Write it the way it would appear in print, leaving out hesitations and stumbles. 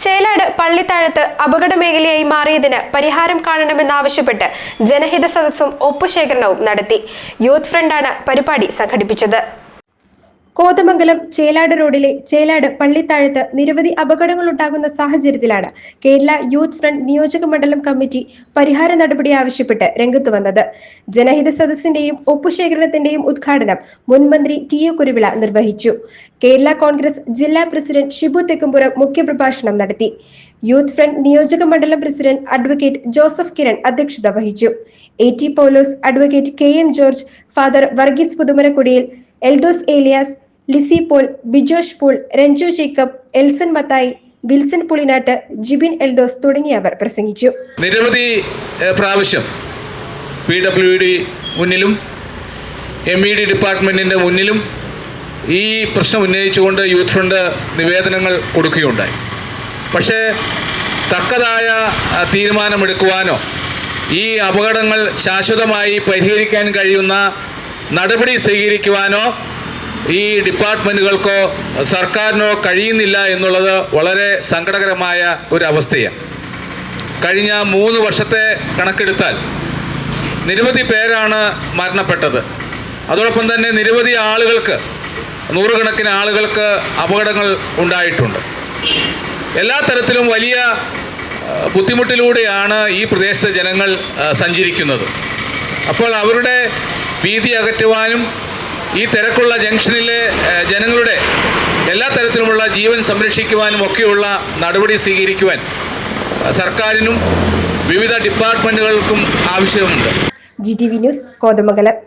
ചേലാട് പള്ളിത്താഴത്ത് അപകട മേഖലയായി മാറിയതിന് പരിഹാരം കാണണമെന്നാവശ്യപ്പെട്ട് ജനഹിത സദസ്സും ഒപ്പുശേഖരണവും നടത്തി. യൂത്ത് ഫ്രണ്ടാണ് പരിപാടി സംഘടിപ്പിച്ചത്. കോതമംഗലം ചേലാട് റോഡിലെ ചേലാട് പള്ളിത്താഴത്ത് നിരവധി അപകടങ്ങളുണ്ടാകുന്ന സാഹചര്യത്തിലാണ് കേരള യൂത്ത് ഫ്രണ്ട് നിയോജക മണ്ഡലം കമ്മിറ്റി പരിഹാര നടപടി ആവശ്യപ്പെട്ട് രംഗത്ത് വന്നത്. ജനഹിത സദസ്സിന്റെയും ഒപ്പുശേഖരണത്തിന്റെയും ഉദ്ഘാടനം മുൻമന്ത്രി ടി.യു. കുരുവിള നിർവഹിച്ചു. കേരള കോൺഗ്രസ് ജില്ലാ പ്രസിഡന്റ് ഷിബു തെക്കുംപുറം മുഖ്യപ്രഭാഷണം നടത്തി. യൂത്ത് ഫ്രണ്ട് നിയോജക മണ്ഡലം പ്രസിഡന്റ് അഡ്വക്കേറ്റ് ജോസഫ് കിരൺ അധ്യക്ഷത വഹിച്ചു. A.T. Paulose, advocate K.M. George, father Varghese പുതുമരക്കുടിയിൽ, എൽദോസ് ഏലിയാസ്, ലിസി പോൾ, ബിജോഷ് പോൾ, രഞ്ജു ജേക്കബ്, എൽസൺ മത്തായി, വിൽസൺ പുളിനാട്ട്, ജിബിൻ എൽദോസ് തുടങ്ങിയവർ പ്രസംഗിച്ചു. നിരവധി പ്രാവശ്യം PWD മുന്നിലും MED ഡിപ്പാർട്ട്മെൻറ്റിൻ്റെ മുന്നിലും ഈ പ്രശ്നം ഉന്നയിച്ചുകൊണ്ട് യൂത്ത് ഫ്രണ്ട് നിവേദനങ്ങൾ കൊടുക്കുകയുണ്ടായി. പക്ഷേ തക്കതായ തീരുമാനമെടുക്കുവാനോ ഈ അപകടങ്ങൾ ശാശ്വതമായി പരിഹരിക്കാൻ കഴിയുന്ന നടപടി സ്വീകരിക്കുവാനോ ഈ ഡിപ്പാർട്ട്മെൻറ്റുകൾക്കോ സർക്കാരിനോ കഴിയുന്നില്ല എന്നുള്ളത് വളരെ സങ്കടകരമായ ഒരു അവസ്ഥയാണ്. കഴിഞ്ഞ 3 വർഷത്തെ കണക്കെടുത്താൽ നിരവധി പേരാണ് മരണപ്പെട്ടത്. അതോടൊപ്പം തന്നെ നിരവധി ആളുകൾക്ക്, നൂറുകണക്കിന് ആളുകൾക്ക് അപകടങ്ങൾ ഉണ്ടായിട്ടുണ്ട്. എല്ലാ തരത്തിലും വലിയ ബുദ്ധിമുട്ടിലൂടെയാണ് ഈ പ്രദേശത്തെ ജനങ്ങൾ സഞ്ചരിക്കുന്നത്. അപ്പോൾ അവരുടെ ഭീതി അകറ്റുവാനും ഈ തിരക്കുള്ള ജംഗ്ഷനിലെ ജനങ്ങളുടെ എല്ലാ തരത്തിലുമുള്ള ജീവൻ സംരക്ഷിക്കുവാനും ഒക്കെയുള്ള നടപടി സ്വീകരിക്കുവാൻ സർക്കാരിനും വിവിധ ഡിപ്പാർട്ട്മെൻറ്റുകൾക്കും ആവശ്യമുണ്ട്. GTV news, Kothamangalam.